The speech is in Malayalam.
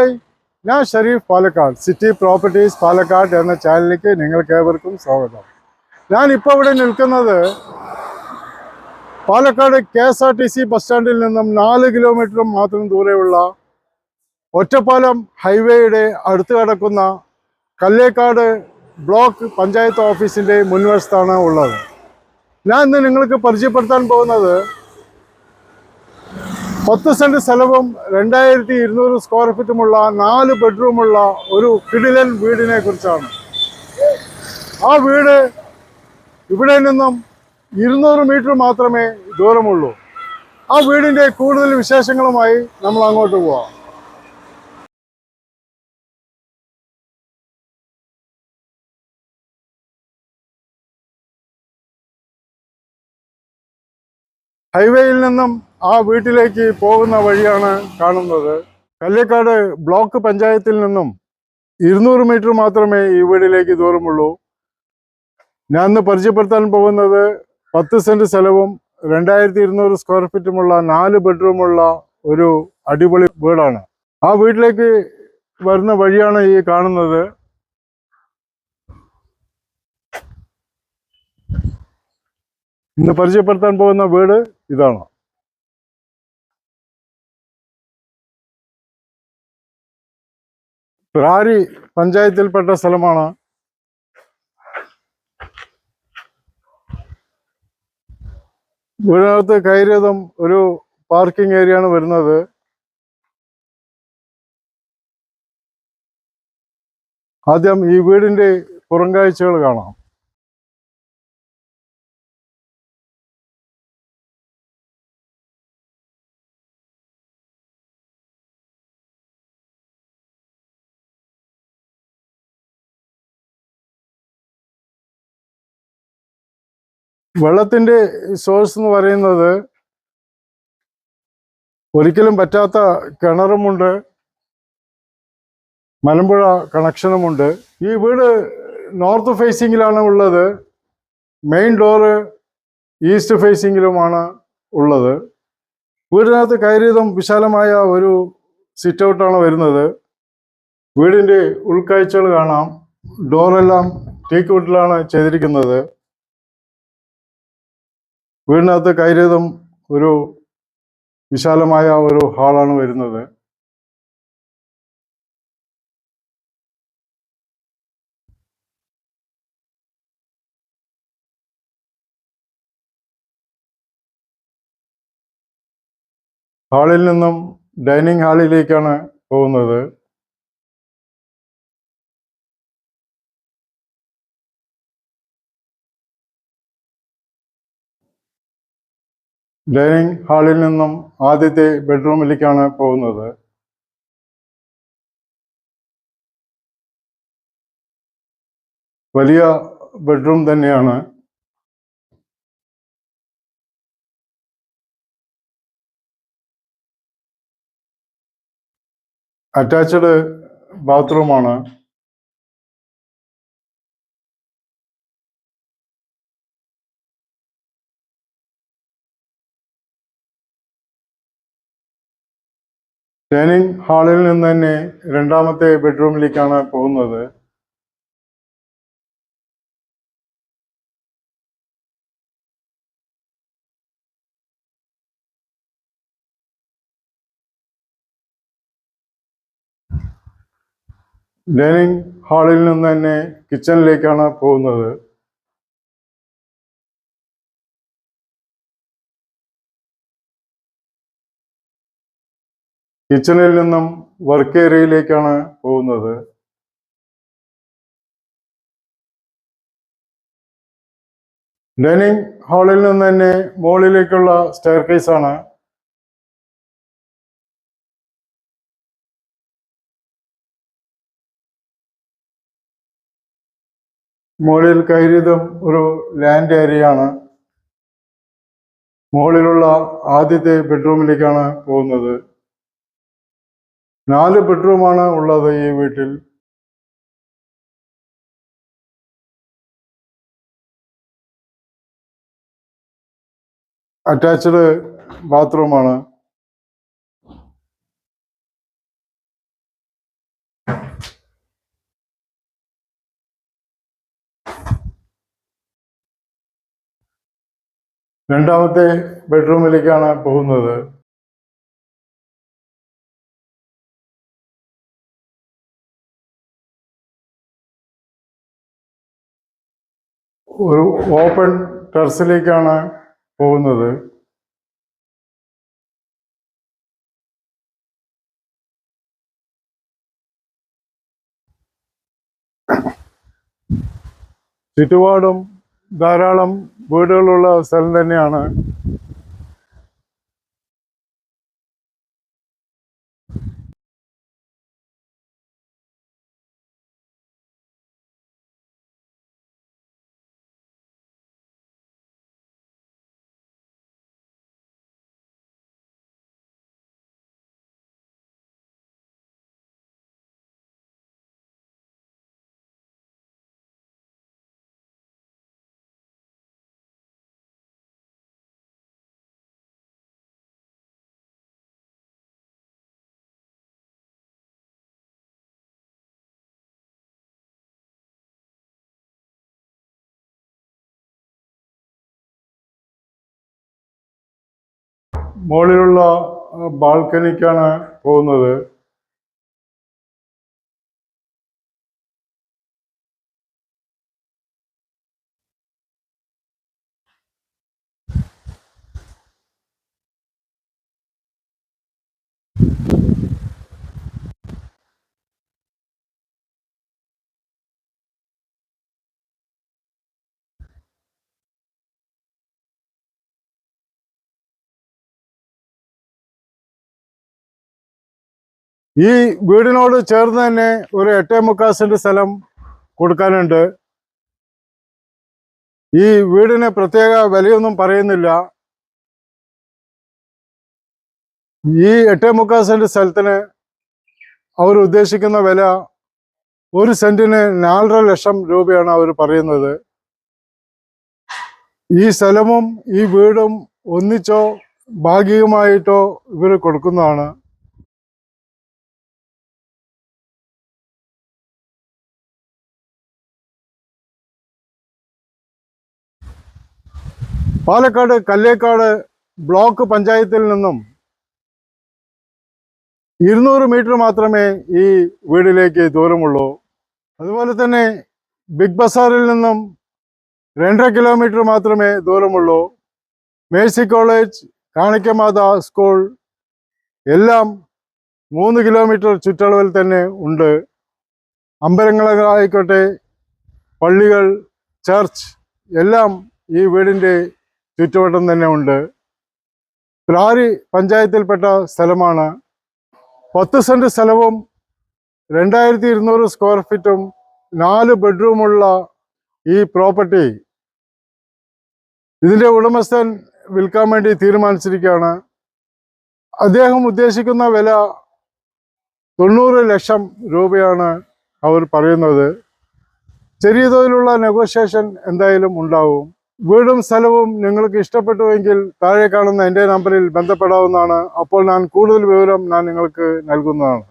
ഹായ്, ഞാൻ ഷരീഫ് പാലക്കാട്. സിറ്റി പ്രോപ്പർട്ടീസ് പാലക്കാട് എന്ന ചാനലിലേക്ക് നിങ്ങൾക്ക് ഏവർക്കും സ്വാഗതം. ഞാനിപ്പോൾ ഇവിടെ നിൽക്കുന്നത് പാലക്കാട് KSRTC ബസ് സ്റ്റാൻഡിൽ നിന്നും 4 കിലോമീറ്റർ മാത്രം ദൂരെയുള്ള ഒറ്റപ്പാലം ഹൈവേയുടെ അടുത്ത് കിടക്കുന്ന കല്ലേക്കാട് ബ്ലോക്ക് പഞ്ചായത്ത് ഓഫീസിൻ്റെ മുൻവശത്താണ് ഉള്ളത്. ഞാൻ ഇന്ന് നിങ്ങൾക്ക് പരിചയപ്പെടുത്താൻ പോകുന്നത് 10 സെന്റ് സ്ഥലവും 2200 സ്ക്വയർ ഫീറ്റുമുള്ള 4 ബെഡ്റൂമുള്ള ഒരു കിടിലൻ വീടിനെ കുറിച്ചാണ്. ആ വീട് ഇവിടെ നിന്നും 200 മീറ്റർ മാത്രമേ ദൂരമുള്ളൂ. ആ വീടിൻ്റെ കൂടുതൽ വിശേഷങ്ങളുമായി നമ്മൾ അങ്ങോട്ട് പോവാം. ഹൈവേയിൽ നിന്നും ആ വീട്ടിലേക്ക് പോകുന്ന വഴിയാണ് കാണുന്നത്. കല്ലേക്കാട് ബ്ലോക്ക് പഞ്ചായത്തിൽ നിന്നും 200 മീറ്റർ മാത്രമേ ഈ വീടിലേക്ക് ദൂരമുള്ളൂ. ഞാൻ ഇന്ന് പരിചയപ്പെടുത്താൻ പോകുന്നത് 10 സെന്റ് സ്ഥലവും 2200 സ്ക്വയർ ഫീറ്റുമുള്ള 4 ബെഡ്റൂമുള്ള ഒരു അടിപൊളി വീടാണ്. ആ വീട്ടിലേക്ക് വരുന്ന വഴിയാണ് ഈ കാണുന്നത്. ഇന്ന് പരിചയപ്പെടുത്താൻ പോകുന്ന വീട് ഇതാണ്. പ്രാരി പഞ്ചായത്തിൽപ്പെട്ട സ്ഥലമാണ്. വീടിനകത്ത് കയറിയതും ഒരു പാർക്കിംഗ് ഏരിയ ആണ് വരുന്നത്. ആദ്യം ഈ വീടിന്റെ പുറംകാഴ്ചകൾ കാണാം. വെള്ളത്തിന്റെ സോഴ്സ് എന്ന് പറയുന്നത് ഒരിക്കലും പറ്റാത്ത കിണറുമുണ്ട്, മലമ്പുഴ കണക്ഷനുമുണ്ട്. ഈ വീട് നോർത്ത് ഫേസിങ്ങിലാണ് ഉള്ളത്. മെയിൻ ഡോറ് ഈസ്റ്റ് ഫേസിങ്ങിലുമാണ് ഉള്ളത്. വീടിനകത്ത് കയറിയതും വിശാലമായ ഒരു സിറ്റ് ഔട്ടാണ് വരുന്നത്. വീടിൻ്റെ ഉൾക്കാഴ്ചകൾ കാണാം. ഡോറെല്ലാം ടീക്ക് വുഡിലാണ് ചെയ്തിരിക്കുന്നത്. വീടിനകത്ത് കയറിയതും ഒരു വിശാലമായ ഒരു ഹാളാണ് വരുന്നത്. ഹാളിൽ നിന്നും ഡൈനിങ് ഹാളിലേക്കാണ് പോകുന്നത്. ഡൈനിങ് ഹാളിൽ നിന്നും ആദ്യത്തെ ബെഡ്റൂമിലേക്കാണ് പോകുന്നത്. വലിയ ബെഡ്റൂം തന്നെയാണ്. അറ്റാച്ച്ഡ് ബാത്റൂമാണ്. ഡൈനിങ് ഹാളിൽ നിന്ന് തന്നെ രണ്ടാമത്തെ ബെഡ്റൂമിലേക്കാണ് പോകുന്നത്. ഡൈനിങ് ഹാളിൽ നിന്ന് തന്നെ കിച്ചണിലേക്കാണ് പോകുന്നത്. കിച്ചണിൽ നിന്നും വർക്ക് ഏരിയയിലേക്കാണ് പോകുന്നത്. ഡൈനിങ് ഹാളിൽ നിന്ന് തന്നെ മുകളിലേക്കുള്ള സ്റ്റെയർ കേസ് ആണ്. മുകളിൽ കയറിയതും ഒരു ലാൻഡ് ഏരിയ ആണ്. മുകളിലുള്ള ആദ്യത്തെ ബെഡ്റൂമിലേക്കാണ് പോകുന്നത്. 4 ബെഡ്റൂമാണ് ഉള്ളത് ഈ വീട്ടിൽ. അറ്റാച്ച്ഡ് ബാത്റൂമാണ്. രണ്ടാമത്തെ ബെഡ്റൂമിലേക്കാണ് പോകുന്നത്. ഒരു ഓപ്പൺ ടെറസിലേക്കാണ് പോകുന്നത്. ചുറ്റുപാടും ധാരാളം വീടുകളുള്ള സ്ഥലം തന്നെയാണ്. മുകളിലുള്ള ബാൽക്കണിക്കാണ് പോകുന്നത്. ഈ വീടിനോട് ചേർന്ന് തന്നെ ഒരു 8.25 സെന്റ് സ്ഥലം കൊടുക്കാനുണ്ട്. ഈ വീടിന് പ്രത്യേക വിലയൊന്നും പറയുന്നില്ല. ഈ 8.25 സെന്റ് സ്ഥലത്തിന് അവർ ഉദ്ദേശിക്കുന്ന വില 1 സെന്റിന് 4.5 ലക്ഷം രൂപയാണ് അവർ പറയുന്നത്. ഈ സ്ഥലവും ഈ വീടും ഒന്നിച്ചോ ഭാഗികമായിട്ടോ ഇവർ കൊടുക്കുന്നതാണ്. പാലക്കാട് കല്ലേക്കാട് ബ്ലോക്ക് പഞ്ചായത്തിൽ നിന്നും 200 മീറ്റർ മാത്രമേ ഈ വീടിലേക്ക് ദൂരമുള്ളൂ. അതുപോലെ തന്നെ ബിഗ് ബസാറിൽ നിന്നും 2.5 കിലോമീറ്റർ മാത്രമേ ദൂരമുള്ളൂ. മേഴ്സി കോളേജ്, കാണിക്കമാത സ്കൂൾ എല്ലാം 3 കിലോമീറ്റർ ചുറ്റളവിൽ തന്നെ ഉണ്ട്. അമ്പലങ്ങളായിക്കോട്ടെ, പള്ളികൾ, ചർച്ച് എല്ലാം ഈ വീടിൻ്റെ ചുറ്റുവട്ടം തന്നെ ഉണ്ട്. പ്ലാരി പഞ്ചായത്തിൽപ്പെട്ട സ്ഥലമാണ്. 10 സെന്റ് സ്ഥലവും 2200 സ്ക്വയർ ഫീറ്റും 4 ബെഡ്റൂമുള്ള ഈ പ്രോപ്പർട്ടി ഇതിൻ്റെ ഉടമസ്ഥൻ വിൽക്കാൻ വേണ്ടി തീരുമാനിച്ചിരിക്കുകയാണ്. അദ്ദേഹം ഉദ്ദേശിക്കുന്ന വില 90 ലക്ഷം രൂപയാണ് അവർ പറയുന്നത്. ചെറിയ തോതിലുള്ള നെഗോഷിയേഷൻ എന്തായാലും ഉണ്ടാവും. വീടും സ്ഥലവും നിങ്ങൾക്ക് ഇഷ്ടപ്പെട്ടുവെങ്കിൽ താഴെ കാണുന്ന എൻ്റെ നമ്പറിൽ ബന്ധപ്പെടാവുന്നതാണ്. അപ്പോൾ ഞാൻ കൂടുതൽ വിവരം നിങ്ങൾക്ക് നൽകുന്നതാണ്.